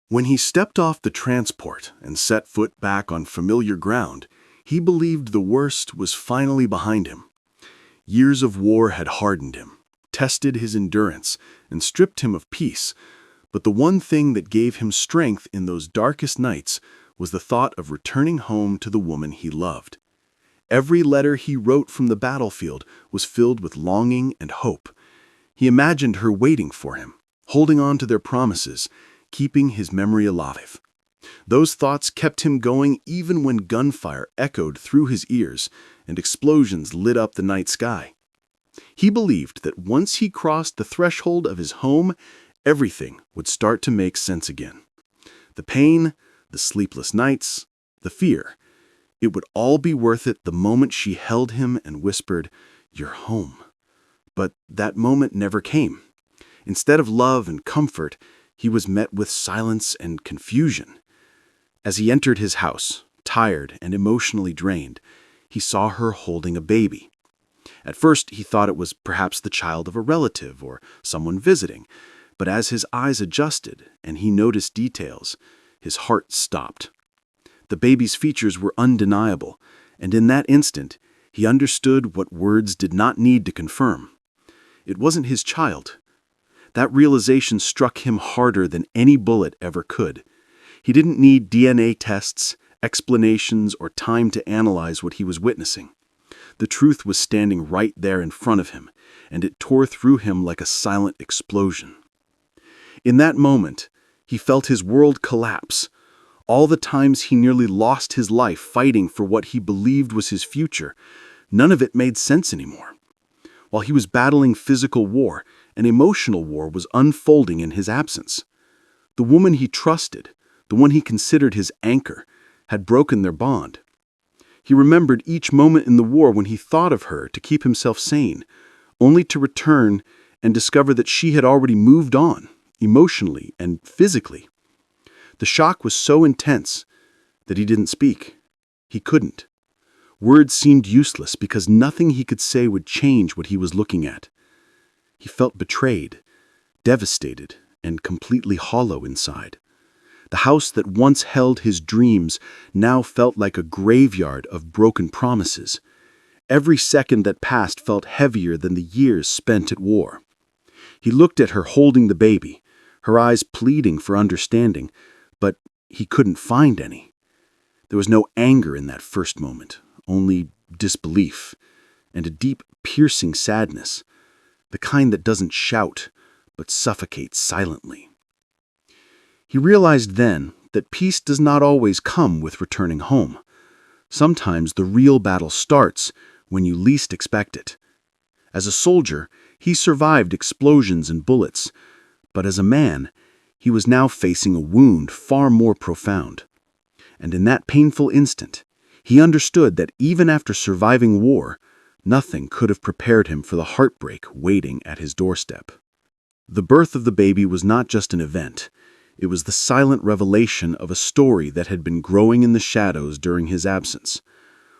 When he stepped off the transport and set foot back on familiar ground, he believed the worst was finally behind him. Years of war had hardened him, tested his endurance, and stripped him of peace, but the one thing that gave him strength in those darkest nights was the thought of returning home to the woman he loved. Every letter he wrote from the battlefield was filled with longing and hope. He imagined her waiting for him, holding on to their promises, keeping his memory alive. Those thoughts kept him going even when gunfire echoed through his ears and explosions lit up the night sky. He believed that once he crossed the threshold of his home, everything would start to make sense again. The pain, the sleepless nights, the fear, it would all be worth it the moment she held him and whispered, "You're home." But that moment never came. Instead of love and comfort, he was met with silence and confusion. As he entered his house, tired and emotionally drained, he saw her holding a baby. At first, he thought it was perhaps the child of a relative or someone visiting, but as his eyes adjusted and he noticed details, his heart stopped. The baby's features were undeniable, and in that instant, he understood what words did not need to confirm. It wasn't his child. That realization struck him harder than any bullet ever could. He didn't need DNA tests, explanations, or time to analyze what he was witnessing. The truth was standing right there in front of him, and it tore through him like a silent explosion. In that moment, he felt his world collapse. All the times he nearly lost his life fighting for what he believed was his future, none of it made sense anymore. While he was battling physical war, an emotional war was unfolding in his absence. The woman he trusted, the one he considered his anchor, had broken their bond. He remembered each moment in the war when he thought of her to keep himself sane, only to return and discover that she had already moved on, emotionally and physically. The shock was so intense that he didn't speak. He couldn't. Words seemed useless because nothing he could say would change what he was looking at. He felt betrayed, devastated, and completely hollow inside. The house that once held his dreams now felt like a graveyard of broken promises. Every second that passed felt heavier than the years spent at war. He looked at her holding the baby, her eyes pleading for understanding, but he couldn't find any. There was no anger in that first moment, only disbelief, and a deep, piercing sadness, the kind that doesn't shout, but suffocates silently. He realized then that peace does not always come with returning home. Sometimes the real battle starts when you least expect it. As a soldier, he survived explosions and bullets, but as a man, he was now facing a wound far more profound. And in that painful instant, he understood that even after surviving war, nothing could have prepared him for the heartbreak waiting at his doorstep. The birth of the baby was not just an event. It was the silent revelation of a story that had been growing in the shadows during his absence.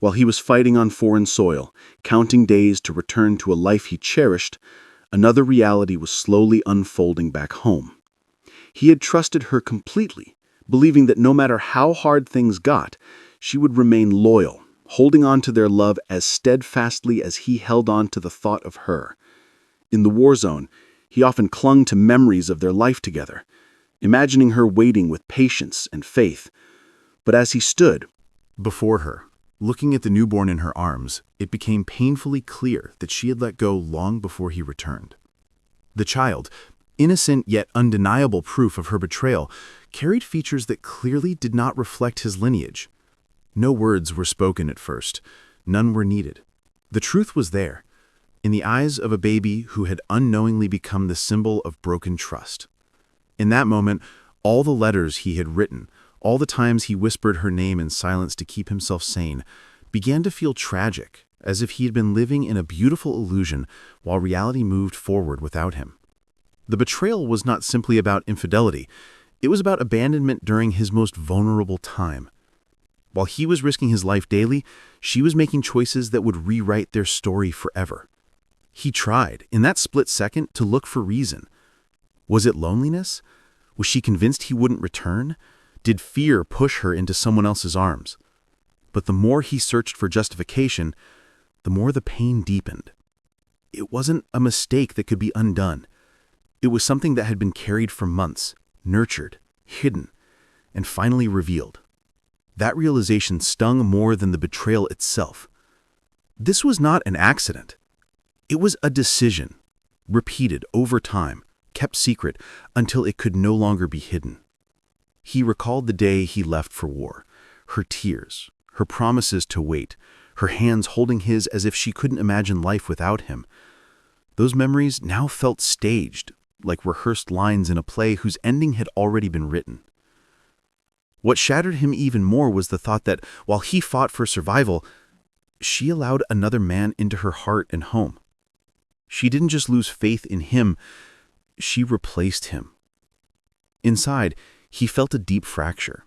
While he was fighting on foreign soil, counting days to return to a life he cherished, another reality was slowly unfolding back home. He had trusted her completely, believing that no matter how hard things got, she would remain loyal, holding on to their love as steadfastly as he held on to the thought of her. In the war zone, he often clung to memories of their life together, imagining her waiting with patience and faith. But as he stood before her, looking at the newborn in her arms, it became painfully clear that she had let go long before he returned. The child, innocent yet undeniable proof of her betrayal, carried features that clearly did not reflect his lineage. No words were spoken at first. None were needed. The truth was there, in the eyes of a baby who had unknowingly become the symbol of broken trust. In that moment, all the letters he had written, all the times he whispered her name in silence to keep himself sane, began to feel tragic, as if he had been living in a beautiful illusion while reality moved forward without him. The betrayal was not simply about infidelity. It was about abandonment during his most vulnerable time. While he was risking his life daily, she was making choices that would rewrite their story forever. He tried, in that split second, to look for reason. Was it loneliness? Was she convinced he wouldn't return? Did fear push her into someone else's arms? But the more he searched for justification, the more the pain deepened. It wasn't a mistake that could be undone. It was something that had been carried for months, nurtured, hidden, and finally revealed. That realization stung more than the betrayal itself. This was not an accident. It was a decision, repeated over time, kept secret until it could no longer be hidden. He recalled the day he left for war, her tears, her promises to wait, her hands holding his as if she couldn't imagine life without him. Those memories now felt staged, like rehearsed lines in a play whose ending had already been written. What shattered him even more was the thought that while he fought for survival, she allowed another man into her heart and home. She didn't just lose faith in him, she replaced him. Inside, he felt a deep fracture.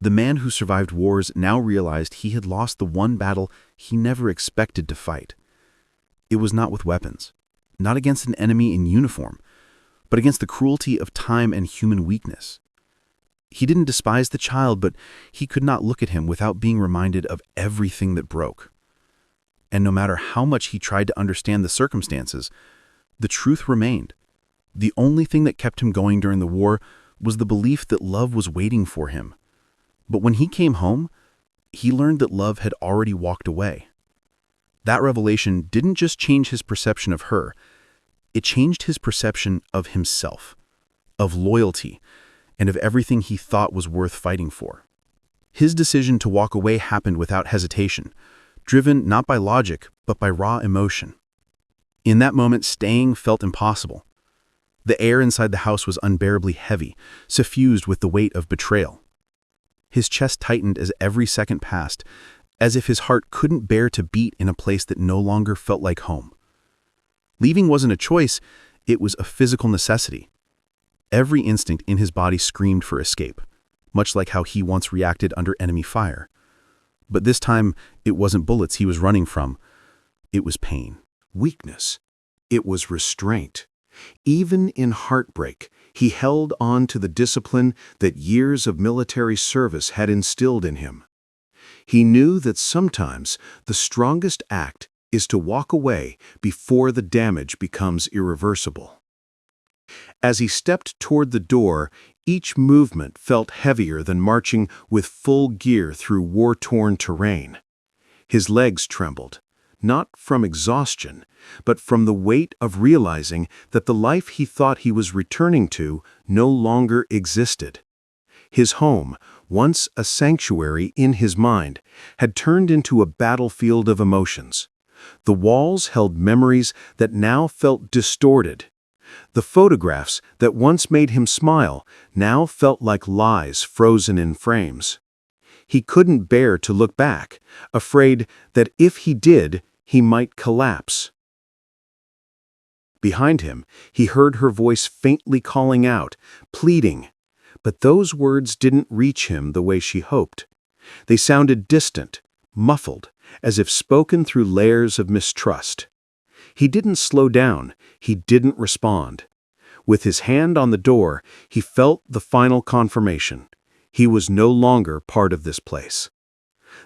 The man who survived wars now realized he had lost the one battle he never expected to fight. It was not with weapons, not against an enemy in uniform, but against the cruelty of time and human weakness. He didn't despise the child, but he could not look at him without being reminded of everything that broke. And no matter how much he tried to understand the circumstances, the truth remained. The only thing that kept him going during the war was the belief that love was waiting for him. But when he came home, he learned that love had already walked away. That revelation didn't just change his perception of her, it changed his perception of himself, of loyalty, and of everything he thought was worth fighting for. His decision to walk away happened without hesitation, driven not by logic, but by raw emotion. In that moment, staying felt impossible. The air inside the house was unbearably heavy, suffused with the weight of betrayal. His chest tightened as every second passed, as if his heart couldn't bear to beat in a place that no longer felt like home. Leaving wasn't a choice, it was a physical necessity. Every instinct in his body screamed for escape, much like how he once reacted under enemy fire. But this time, it wasn't bullets he was running from. It was pain. Weakness. It was restraint. Even in heartbreak, he held on to the discipline that years of military service had instilled in him. He knew that sometimes the strongest act is to walk away before the damage becomes irreversible. As he stepped toward the door, each movement felt heavier than marching with full gear through war-torn terrain. His legs trembled, not from exhaustion, but from the weight of realizing that the life he thought he was returning to no longer existed. His home, once a sanctuary in his mind, had turned into a battlefield of emotions. The walls held memories that now felt distorted. The photographs that once made him smile now felt like lies frozen in frames. He couldn't bear to look back, afraid that if he did, he might collapse. Behind him, he heard her voice faintly calling out, pleading. But those words didn't reach him the way she hoped. They sounded distant, muffled, as if spoken through layers of mistrust. He didn't slow down, he didn't respond. With his hand on the door, he felt the final confirmation. He was no longer part of this place.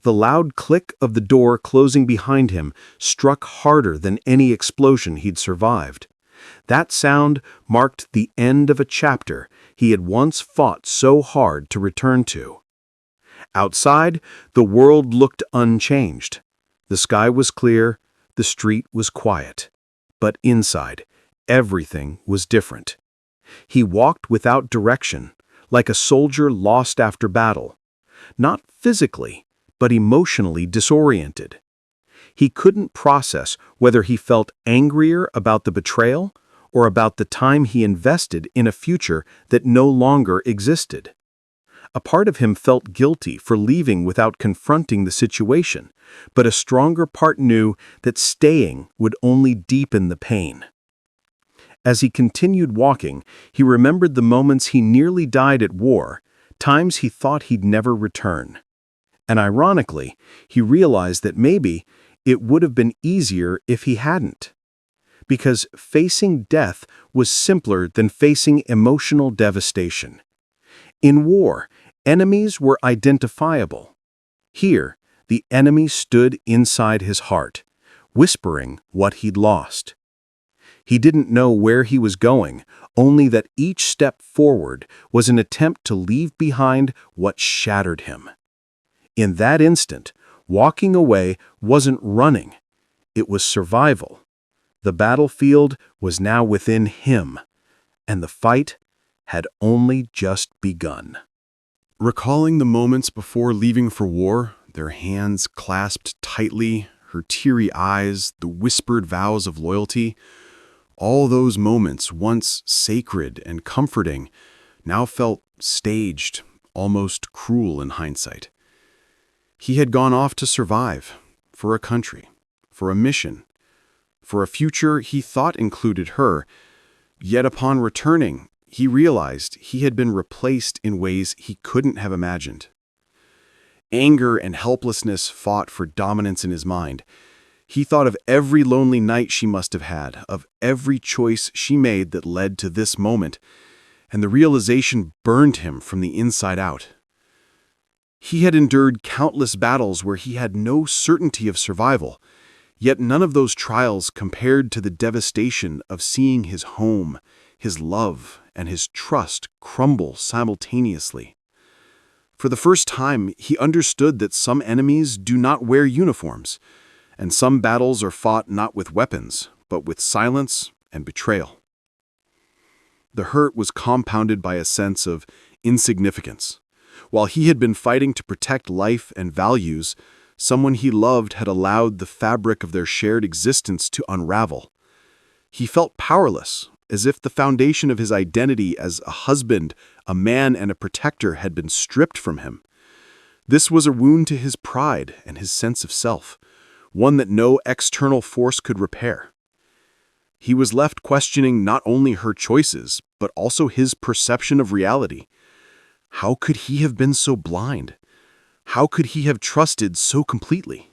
The loud click of the door closing behind him struck harder than any explosion he'd survived. That sound marked the end of a chapter he had once fought so hard to return to. Outside, the world looked unchanged. The sky was clear, the street was quiet. But inside, everything was different. He walked without direction, like a soldier lost after battle. Not physically, but emotionally disoriented. He couldn't process whether he felt angrier about the betrayal or about the time he invested in a future that no longer existed. A part of him felt guilty for leaving without confronting the situation, but a stronger part knew that staying would only deepen the pain. As he continued walking, he remembered the moments he nearly died at war, times he thought he'd never return. And ironically, he realized that maybe it would have been easier if he hadn't. Because facing death was simpler than facing emotional devastation. In war, enemies were identifiable. Here, the enemy stood inside his heart, whispering what he'd lost. He didn't know where he was going, only that each step forward was an attempt to leave behind what shattered him. In that instant, walking away wasn't running, it was survival. The battlefield was now within him, and the fight had only just begun. Recalling the moments before leaving for war, their hands clasped tightly, her teary eyes, the whispered vows of loyalty, all those moments, once sacred and comforting, now felt staged, almost cruel in hindsight. He had gone off to survive, for a country, for a mission, for a future he thought included her, yet upon returning, he realized he had been replaced in ways he couldn't have imagined. Anger and helplessness fought for dominance in his mind. He thought of every lonely night she must have had, of every choice she made that led to this moment, and the realization burned him from the inside out. He had endured countless battles where he had no certainty of survival, yet none of those trials compared to the devastation of seeing his home, his love, and his trust crumble simultaneously. For the first time, he understood that some enemies do not wear uniforms, and some battles are fought not with weapons, but with silence and betrayal. The hurt was compounded by a sense of insignificance. While he had been fighting to protect life and values, someone he loved had allowed the fabric of their shared existence to unravel. He felt powerless, as if the foundation of his identity as a husband, a man, and a protector had been stripped from him. This was a wound to his pride and his sense of self, one that no external force could repair. He was left questioning not only her choices, but also his perception of reality. How could he have been so blind? How could he have trusted so completely?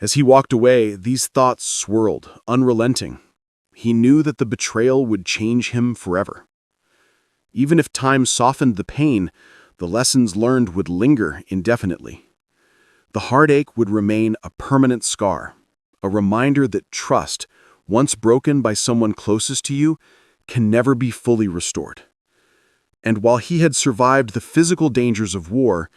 As he walked away, these thoughts swirled, unrelenting. He knew that the betrayal would change him forever. Even if time softened the pain, the lessons learned would linger indefinitely. The heartache would remain a permanent scar, a reminder that trust, once broken by someone closest to you, can never be fully restored. And while he had survived the physical dangers of war,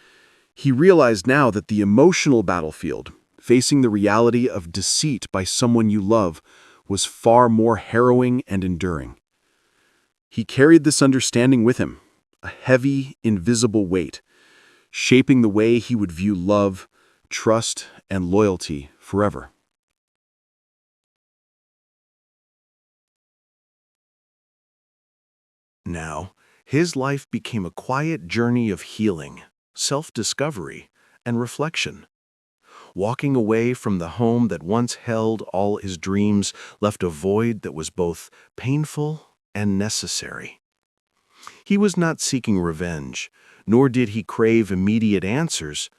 he realized now that the emotional battlefield, facing the reality of deceit by someone you love, was far more harrowing and enduring. He carried this understanding with him, a heavy, invisible weight, shaping the way he would view love, trust, and loyalty forever. Now, his life became a quiet journey of healing, self-discovery, and reflection. Walking away from the home that once held all his dreams left a void that was both painful and necessary. He was not seeking revenge, nor did he crave immediate answers.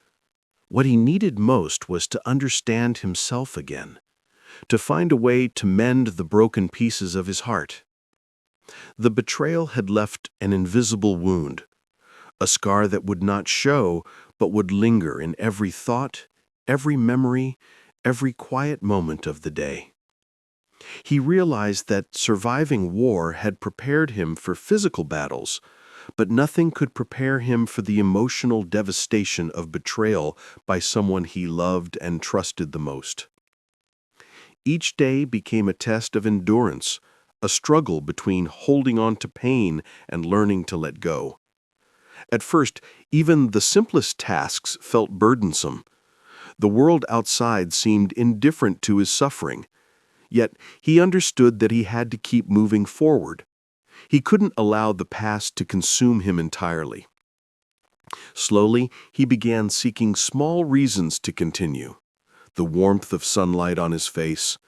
What he needed most was to understand himself again, to find a way to mend the broken pieces of his heart. The betrayal had left an invisible wound, a scar that would not show but would linger in every thought, every memory, every quiet moment of the day. He realized that surviving war had prepared him for physical battles, but nothing could prepare him for the emotional devastation of betrayal by someone he loved and trusted the most. Each day became a test of endurance, a struggle between holding on to pain and learning to let go. At first, even the simplest tasks felt burdensome. The world outside seemed indifferent to his suffering, yet he understood that he had to keep moving forward. He couldn't allow the past to consume him entirely. Slowly, he began seeking small reasons to continue: the warmth of sunlight on his face,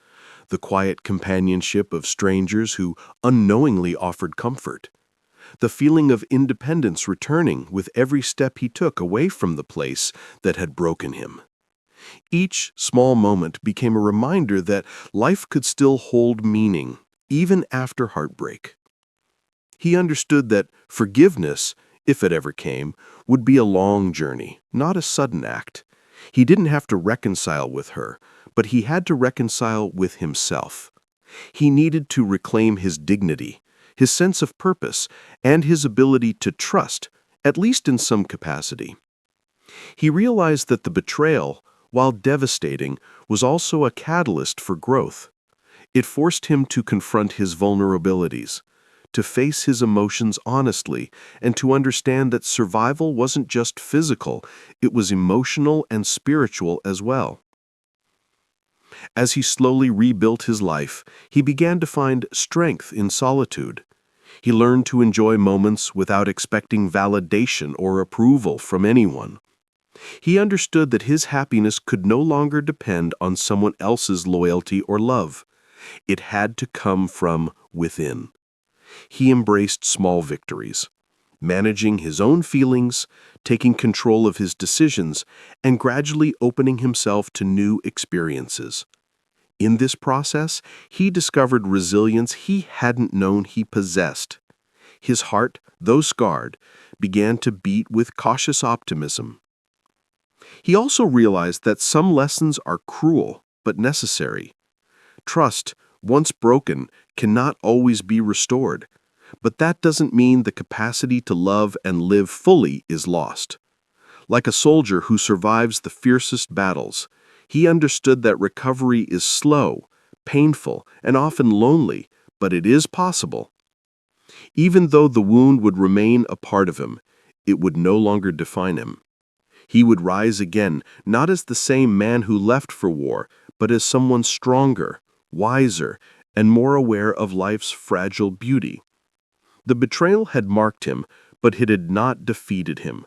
the quiet companionship of strangers who unknowingly offered comfort, the feeling of independence returning with every step he took away from the place that had broken him. Each small moment became a reminder that life could still hold meaning, even after heartbreak. He understood that forgiveness, if it ever came, would be a long journey, not a sudden act. He didn't have to reconcile with her, but he had to reconcile with himself. He needed to reclaim his dignity, his sense of purpose, and his ability to trust, at least in some capacity. He realized that the betrayal, while devastating, was also a catalyst for growth. It forced him to confront his vulnerabilities, to face his emotions honestly, and to understand that survival wasn't just physical, it was emotional and spiritual as well. As he slowly rebuilt his life, he began to find strength in solitude. He learned to enjoy moments without expecting validation or approval from anyone. He understood that his happiness could no longer depend on someone else's loyalty or love. It had to come from within. He embraced small victories, managing his own feelings, taking control of his decisions, and gradually opening himself to new experiences. In this process, he discovered resilience he hadn't known he possessed. His heart, though scarred, began to beat with cautious optimism. He also realized that some lessons are cruel but necessary. Trust, once broken, cannot always be restored, but that doesn't mean the capacity to love and live fully is lost. Like a soldier who survives the fiercest battles, he understood that recovery is slow, painful, and often lonely, but it is possible. Even though the wound would remain a part of him, it would no longer define him. He would rise again, not as the same man who left for war, but as someone stronger, wiser, and more aware of life's fragile beauty. The betrayal had marked him, but it had not defeated him.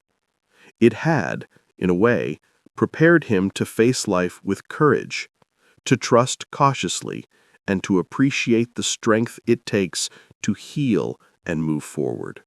It had, in a way, prepared him to face life with courage, to trust cautiously, and to appreciate the strength it takes to heal and move forward.